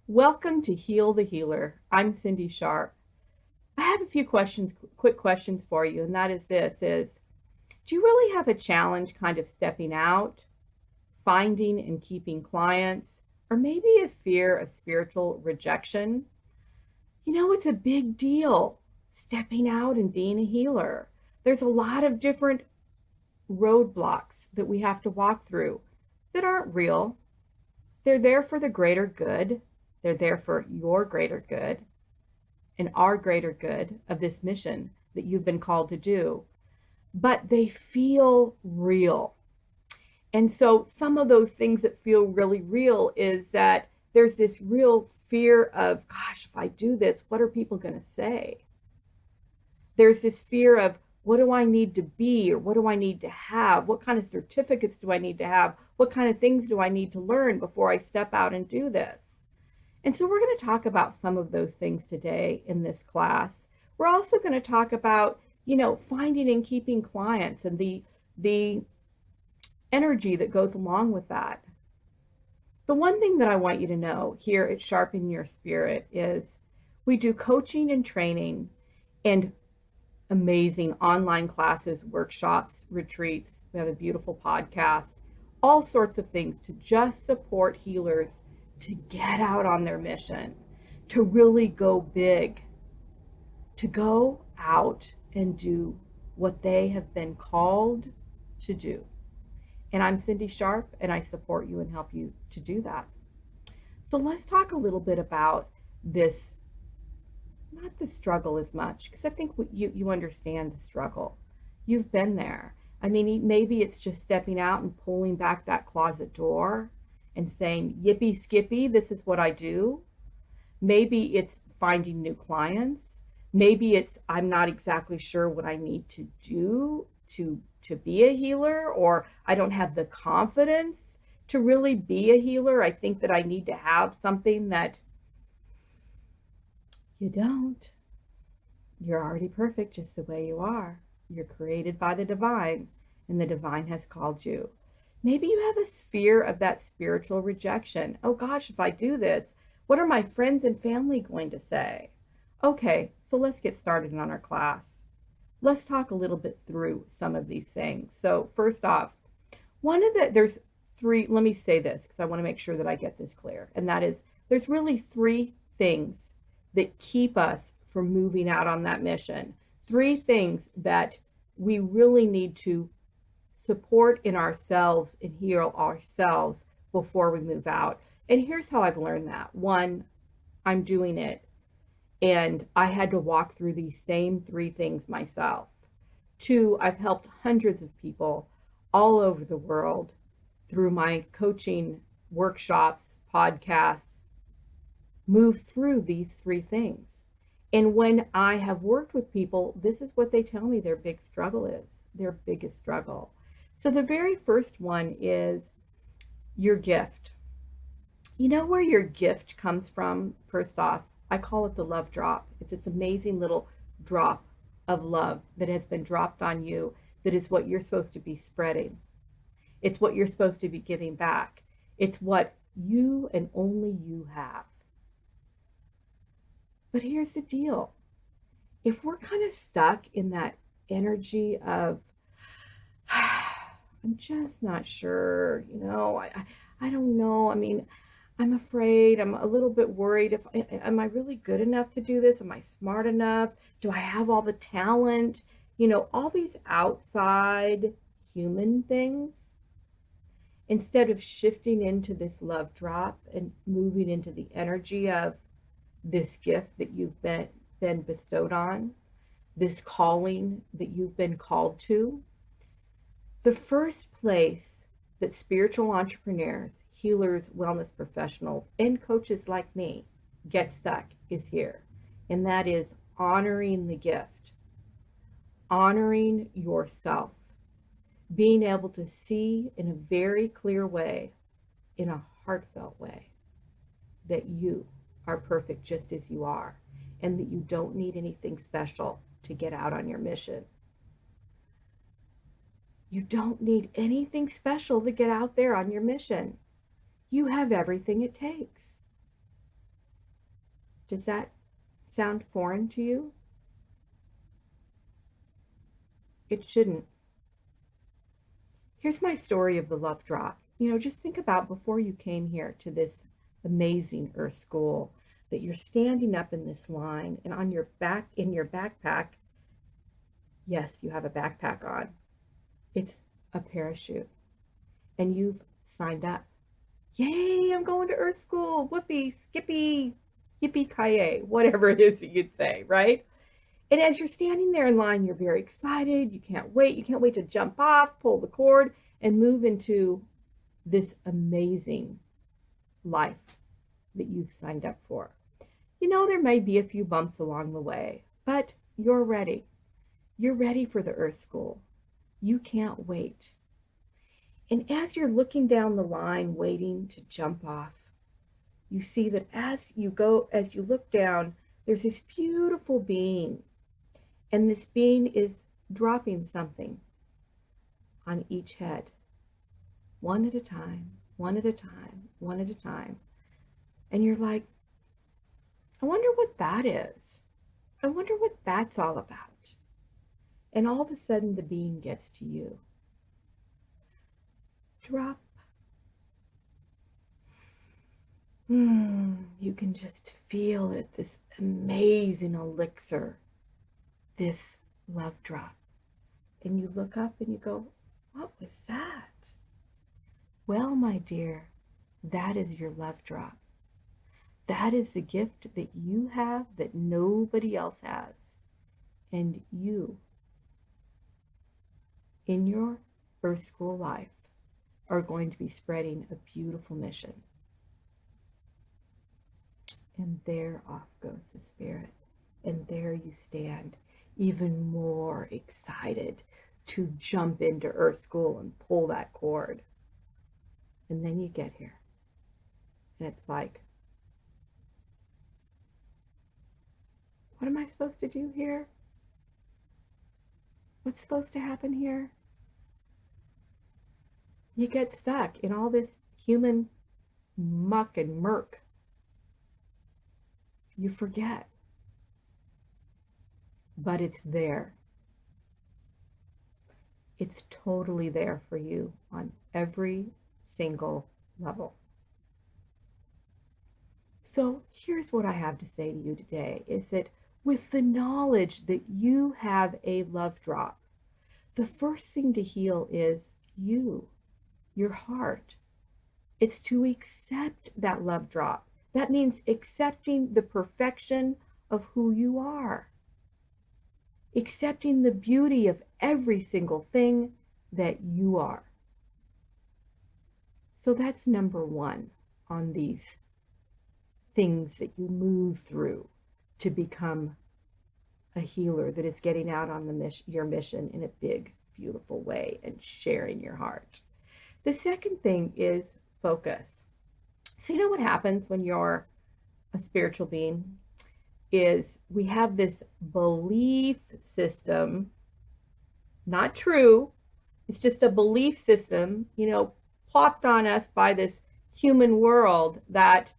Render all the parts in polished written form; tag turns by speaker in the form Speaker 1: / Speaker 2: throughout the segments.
Speaker 1: Welcome to Heal the Healer. I'm Cindy Sharp. I have a few quick questions for you, and that is do you really have a challenge kind of stepping out, finding and keeping clients, or maybe a fear of spiritual rejection? It's a big deal stepping out and being a healer. There's a lot of different roadblocks that we have to walk through that aren't real. They're there for the greater good. They're there for your greater good and our greater good of this mission that you've been called to do. But they feel real. And so some of those things that feel really real is that there's this real fear of, gosh, if I do this, what are people going to say? There's this fear of, what do I need to be, or what do I need to have? What kind of certificates do I need to have? What kind of things do I need to learn before I step out and do this? And so we're going to talk about some of those things today in this class. We're also going to talk about, finding and keeping clients and the energy that goes along with that. The one thing that I want you to know here at Sharpen Your Spirit is we do coaching and training and amazing online classes, workshops, retreats. We have a beautiful podcast, all sorts of things to just support healers to get out on their mission, to really go big, to go out and do what they have been called to do. And I'm Cindy Sharp, and I support you and help you to do that. So let's talk a little bit about this, not the struggle as much, because I think you understand the struggle. You've been there. I mean, maybe it's just stepping out and pulling back that closet door and saying, yippee skippy, this is what I do. Maybe it's finding new clients. Maybe it's, I'm not exactly sure what I need to do to be a healer, or I don't have the confidence to really be a healer. I think that I need to have something that you don't. You're already perfect just the way you are. You're created by the divine, and the divine has called you. Maybe you have a fear of that spiritual rejection. Oh gosh, if I do this, what are my friends and family going to say? Okay, so let's get started on our class. Let's talk a little bit through some of these things. So first off, there's three, let me say this because I want to make sure that I get this clear. And that is, there's really three things that keep us from moving out on that mission. Three things that we really need to support in ourselves and heal ourselves before we move out. And here's how I've learned that. One, I'm doing it, and I had to walk through these same three things myself. Two, I've helped hundreds of people all over the world through my coaching workshops, podcasts, move through these three things. And when I have worked with people, this is what they tell me their big struggle is, their biggest struggle. So the very first one is your gift. You know where your gift comes from? First off, I call it the love drop. It's this amazing little drop of love that has been dropped on you, that is what you're supposed to be spreading. It's what you're supposed to be giving back. It's what you and only you have. But here's the deal. If we're kind of stuck in that energy of, I'm just not sure, I don't know. I mean, I'm afraid, I'm a little bit worried. Am I really good enough to do this? Am I smart enough? Do I have all the talent? All these outside human things, instead of shifting into this love drop and moving into the energy of this gift that you've been bestowed on, this calling that you've been called to. The first place that spiritual entrepreneurs, healers, wellness professionals, and coaches like me get stuck is here. And that is honoring the gift, honoring yourself, being able to see in a very clear way, in a heartfelt way, that you are perfect just as you are, and that you don't need anything special to get out on your mission. You don't need anything special to get out there on your mission. You have everything it takes. Does that sound foreign to you? It shouldn't. Here's my story of the love drop. Just think about before you came here to this amazing Earth School that you're standing up in this line and on your back, in your backpack, yes, you have a backpack on. It's a parachute and you've signed up. Yay, I'm going to Earth School. Whoopee, skippy, yippee ki whatever it is that you'd say, right? And as you're standing there in line, you're very excited. You can't wait. You can't wait to jump off, pull the cord, and move into this amazing life that you've signed up for. There may be a few bumps along the way, but you're ready. You're ready for the Earth School. You can't wait. And as you're looking down the line, waiting to jump off, you see that as you look down, there's this beautiful being. And this being is dropping something on each head, one at a time, one at a time, one at a time. And you're like, I wonder what that is. I wonder what that's all about. And all of a sudden the being gets to you. Drop. You can just feel it, this amazing elixir, this love drop. And you look up and you go, what was that? Well, my dear, that is your love drop. That is the gift that you have that nobody else has. And you, in your Earth School life, are going to be spreading a beautiful mission. And there off goes the spirit. And there you stand, even more excited to jump into Earth School and pull that cord. And then you get here. And it's like, what am I supposed to do here? What's supposed to happen here? You get stuck in all this human muck and murk. You forget. But it's there. It's totally there for you on every single level. So here's what I have to say to you today is that with the knowledge that you have a love drop, the first thing to heal is you, your heart. It's to accept that love drop. That means accepting the perfection of who you are. Accepting the beauty of every single thing that you are. So that's number one on these things that you move through to become a healer that is getting out on your mission in a big, beautiful way and sharing your heart. The second thing is focus. So you know what happens when you're a spiritual being is we have this belief system, not true, it's just a belief system, plopped on us by this human world that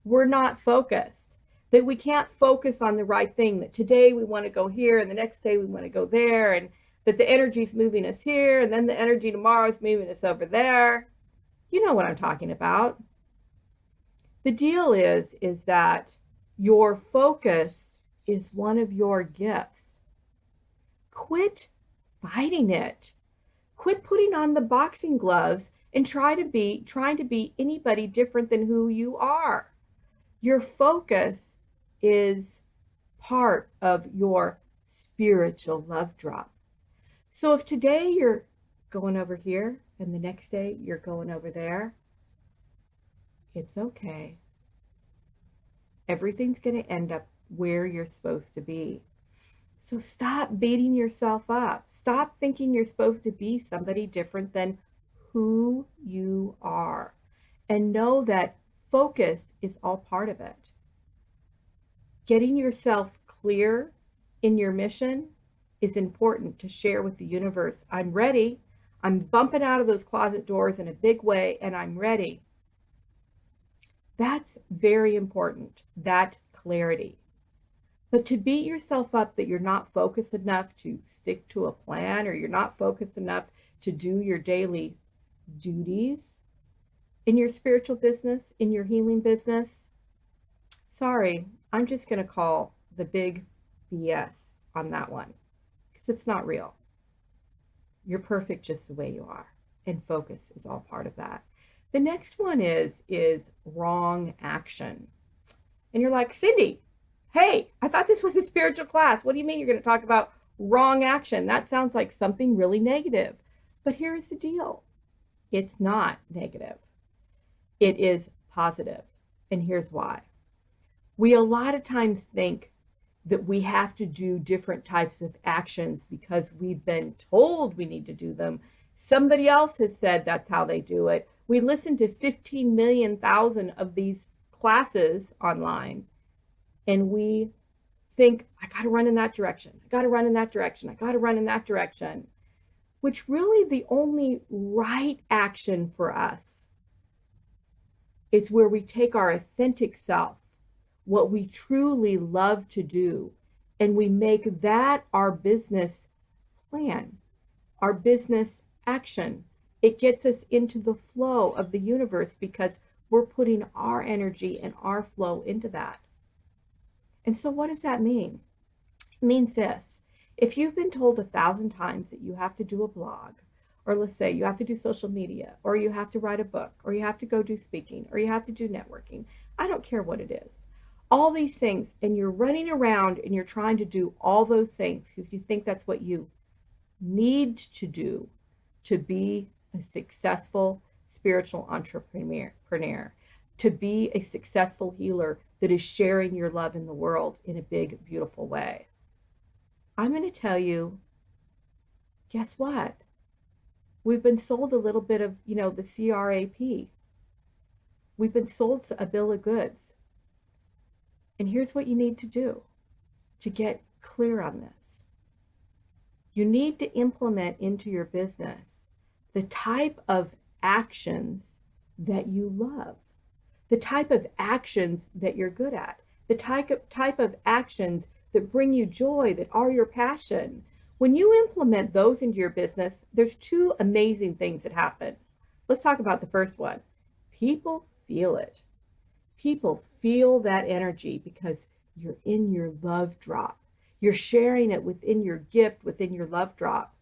Speaker 1: we're not focused, that we can't focus on the right thing, that today we want to go here and the next day we want to go there, and that the energy is moving us here and then the energy tomorrow is moving us over there. You know what I'm talking about. The deal is that your focus is one of your gifts. Quit fighting it. Quit putting on the boxing gloves and trying to be anybody different than who you are. Your focus is part of your spiritual love drop. So if today you're going over here and the next day you're going over there, it's okay. Everything's going to end up where you're supposed to be. So stop beating yourself up. Stop thinking you're supposed to be somebody different than who you are. And know that focus is all part of it. Getting yourself clear in your mission is important to share with the universe. I'm ready. I'm bumping out of those closet doors in a big way, and I'm ready. That's very important, that clarity. But to beat yourself up that you're not focused enough to stick to a plan, or you're not focused enough to do your daily duties in your spiritual business, in your healing business, sorry, I'm just going to call the big BS on that one, because it's not real. You're perfect just the way you are, and focus is all part of that. The next one is wrong action. And you're like, Cindy, hey, I thought this was a spiritual class. What do you mean you're going to talk about wrong action? That sounds like something really negative. But here's the deal. It's not negative. It is positive. And here's why. We a lot of times think that we have to do different types of actions because we've been told we need to do them. Somebody else has said that's how they do it. We listen to 15 million thousand of these classes online, and we think, I got to run in that direction. I got to run in that direction. I got to run in that direction, which really the only right action for us is where we take our authentic self, what we truly love to do, and we make that our business plan, our business action. It gets us into the flow of the universe because we're putting our energy and our flow into that. And so what does that mean? It means this. If you've been told 1,000 times that you have to do a blog, or let's say you have to do social media, or you have to write a book, or you have to go do speaking, or you have to do networking, I don't care what it is. All these things, and you're running around and you're trying to do all those things because you think that's what you need to do to be a successful spiritual entrepreneur, to be a successful healer that is sharing your love in the world in a big, beautiful way. I'm going to tell you, guess what? We've been sold a little bit of, the CRAP. We've been sold a bill of goods. And here's what you need to do to get clear on this. You need to implement into your business the type of actions that you love, the type of actions that you're good at, the type of actions that bring you joy, that are your passion. When you implement those into your business, there's two amazing things that happen. Let's talk about the first one. People feel it. People feel that energy because you're in your love drop. You're sharing it within your gift, within your love drop.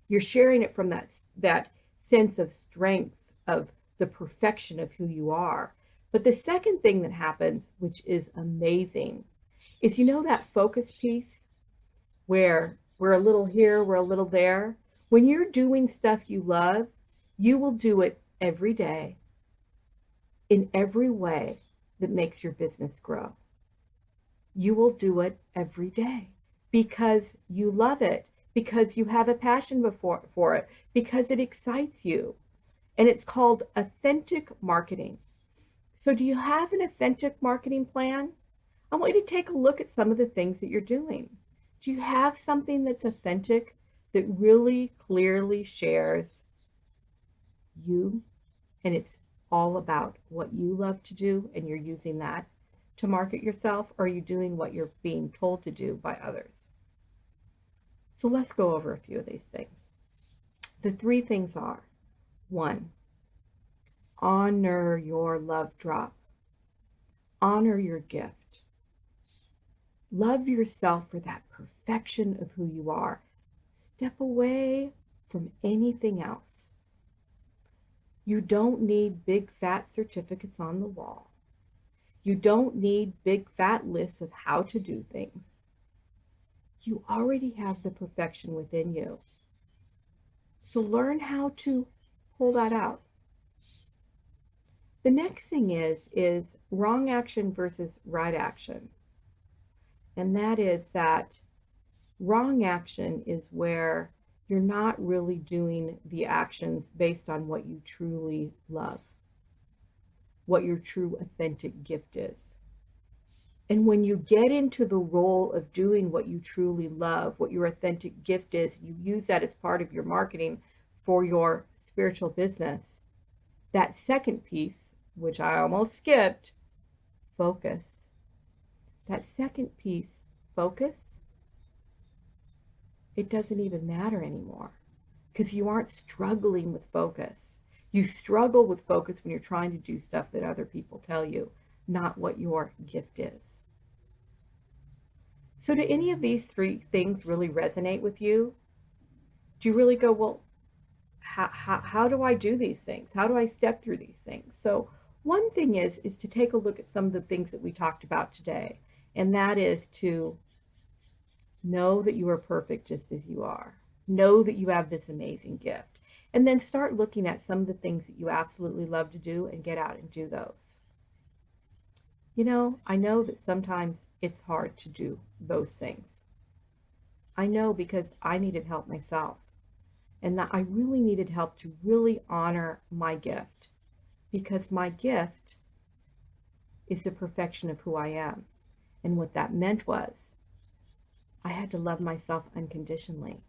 Speaker 1: You're sharing it from that sense of strength, of the perfection of who you are. But the second thing that happens, which is amazing, is that focus piece where we're a little here, we're a little there. When you're doing stuff you love, you will do it every day in every way that makes your business grow. You will do it every day because you love it, because you have a passion for it, because it excites you. And it's called authentic marketing. So do you have an authentic marketing plan? I want you to take a look at some of the things that you're doing. Do you have something that's authentic, that really clearly shares you, and it's all about what you love to do, and you're using that to market yourself, or are you doing what you're being told to do by others? So let's go over a few of these things. The three things are: 1, honor your love drop. Honor your gift. Love yourself for that perfection of who you are. Step away from anything else. You don't need big fat certificates on the wall. You don't need big fat lists of how to do things. You already have the perfection within you. So learn how to pull that out. The next thing is wrong action versus right action. And that is that wrong action is where you're not really doing the actions based on what you truly love, what your true authentic gift is. And when you get into the role of doing what you truly love, what your authentic gift is, you use that as part of your marketing for your spiritual business. That second piece, which I almost skipped, focus. That second piece, focus, it doesn't even matter anymore because you aren't struggling with focus. You struggle with focus when you're trying to do stuff that other people tell you, not what your gift is. So, do any of these three things really resonate with you? Do you really go, well, how do I do these things? How do I step through these things? So, one thing is to take a look at some of the things that we talked about today, and that is to know that you are perfect just as you are. Know that you have this amazing gift. And then start looking at some of the things that you absolutely love to do and get out and do those. I know that sometimes it's hard to do those things. I know because I needed help myself and that I really needed help to really honor my gift because my gift is the perfection of who I am. And what that meant was I had to love myself unconditionally.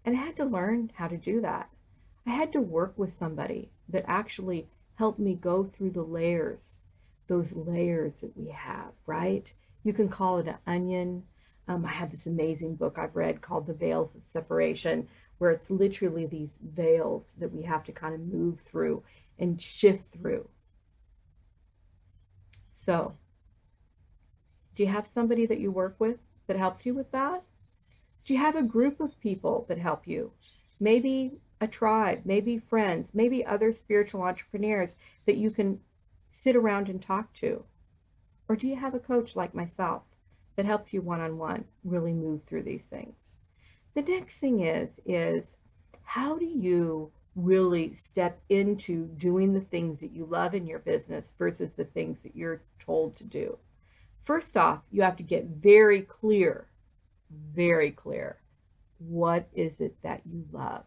Speaker 1: And I had to learn how to do that. I had to work with somebody that actually helped me go through the layers, those layers that we have, right? You can call it an onion. I have this amazing book I've read called The Veils of Separation, where it's literally these veils that we have to kind of move through and shift through. So, do you have somebody that you work with that helps you with that? Do you have a group of people that help you? Maybe a tribe, maybe friends, maybe other spiritual entrepreneurs that you can sit around and talk to? Or do you have a coach like myself that helps you one-on-one really move through these things? The next thing is how do you really step into doing the things that you love in your business versus the things that you're told to do? First off, you have to get very clear. What is it that you love?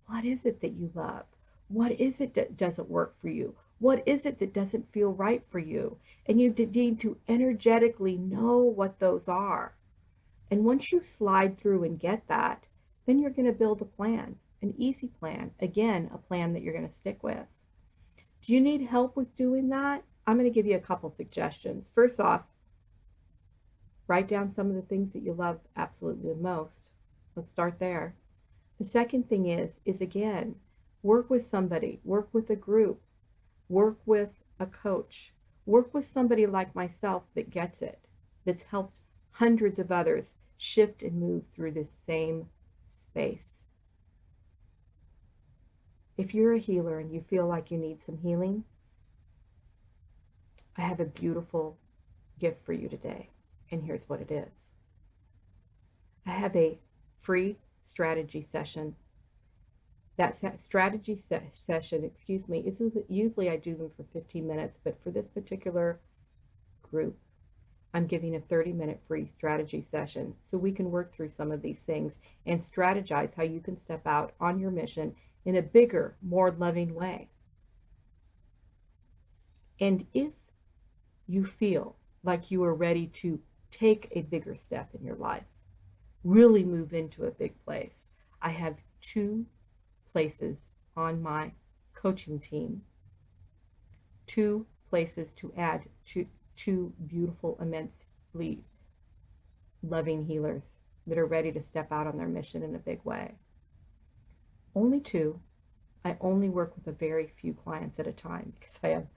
Speaker 1: What is it that you love? What is it that doesn't work for you? What is it that doesn't feel right for you? And you need to energetically know what those are. And once you slide through and get that, then you're going to build a plan, an easy plan. Again, a plan that you're going to stick with. Do you need help with doing that? I'm going to give you a couple suggestions. First off, write down some of the things that you love absolutely the most. Let's start there. The second thing is again, work with somebody, work with a group, work with a coach, work with somebody like myself that gets it, that's helped hundreds of others shift and move through this same space. If you're a healer and you feel like you need some healing, I have a beautiful gift for you today. And here's what it is. I have a free strategy session. That strategy session, is usually I do them for 15 minutes, but for this particular group, I'm giving a 30-minute free strategy session so we can work through some of these things and strategize how you can step out on your mission in a bigger, more loving way. And if you feel like you are ready to take a bigger step in your life, really move into a big place, I have 2 places on my coaching team, 2 places to add to 2 beautiful, immensely loving healers that are ready to step out on their mission in a big way. Only 2. I only work with a very few clients at a time because I have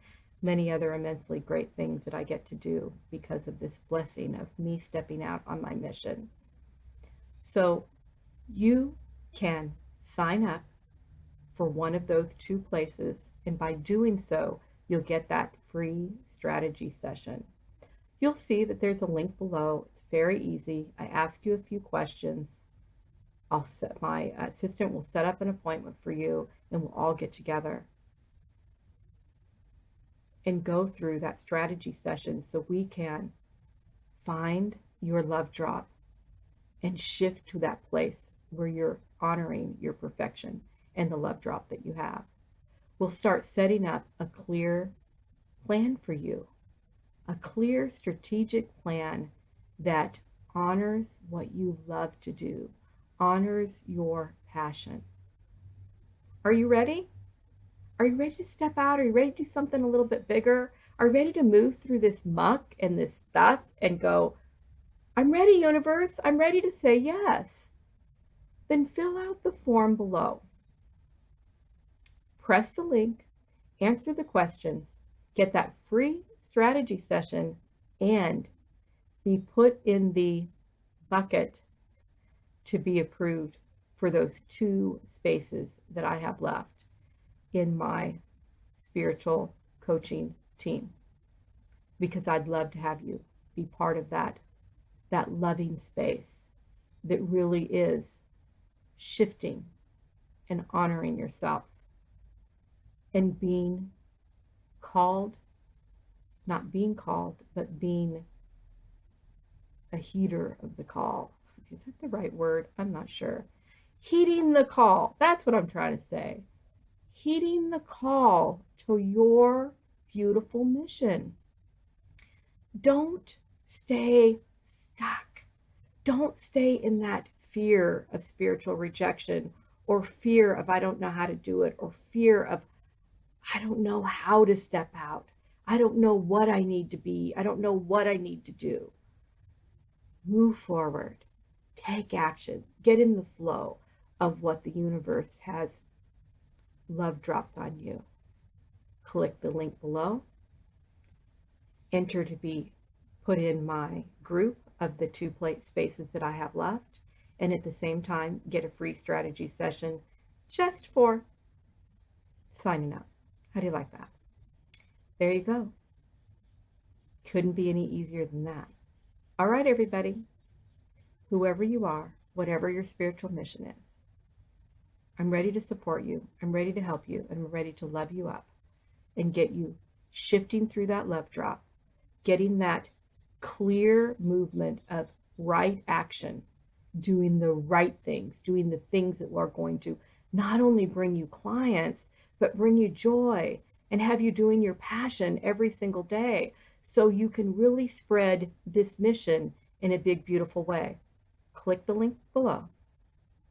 Speaker 1: many other immensely great things that I get to do because of this blessing of me stepping out on my mission. So you can sign up for one of those 2 places, and by doing so, you'll get that free strategy session. You'll see that there's a link below. It's very easy. I ask you a few questions. My assistant will set up an appointment for you, and we'll all get together and go through that strategy session so we can find your love drop and shift to that place where you're honoring your perfection and the love drop that you have. We'll start setting up a clear plan for you, a clear strategic plan that honors what you love to do, honors your passion. Are you ready? Are you ready to step out? Are you ready to do something a little bit bigger? are ready to move through this muck and this stuff and go, I'm ready, universe. I'm ready to say yes. Then fill out the form below. Press the link, answer the questions, get that free strategy session, and be put in the bucket to be approved for those 2 spaces that I have left in my spiritual coaching team, because I'd love to have you be part of that loving space that really is shifting and honoring yourself and being called, not being called, but being a heeder of the call. Is that the right word? I'm not sure. Heeding the call. That's what I'm trying to say. Heeding the call to your beautiful mission. Don't stay stuck. Don't stay in that fear of spiritual rejection, or fear of I don't know how to do it, or fear of I don't know how to step out. I don't know what I need to be. I don't know what I need to do. Move forward. Take action. Get in the flow of what the universe has love dropped on you. Click the link below. Enter to be put in my group of the 2 plate spaces that I have left. And at the same time, get a free strategy session just for signing up. How do you like that? There you go. Couldn't be any easier than that. All right, everybody. Whoever you are, whatever your spiritual mission is, I'm ready to support you. I'm ready to help you. And I'm ready to love you up and get you shifting through that love drop, getting that clear movement of right action, doing the right things, doing the things that are going to not only bring you clients, but bring you joy and have you doing your passion every single day, so you can really spread this mission in a big, beautiful way. Click the link below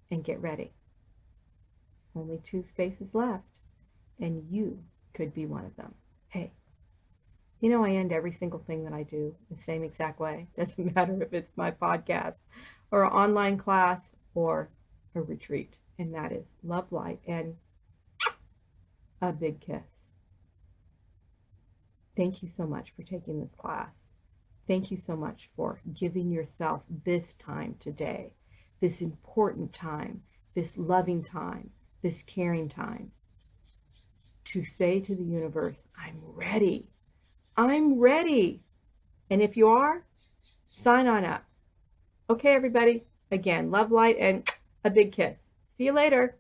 Speaker 1: and get ready. Only 2 spaces left, and you could be one of them. Hey, you know I end every single thing that I do the same exact way. Doesn't matter if it's my podcast or an online class or a retreat. And that is love, light, and a big kiss. Thank you so much for taking this class. Thank you so much for giving yourself this time today, this important time, this loving time, this caring time, to say to the universe, I'm ready. I'm ready. And if you are, sign on up. Okay, everybody. Again, love, light, and a big kiss. See you later.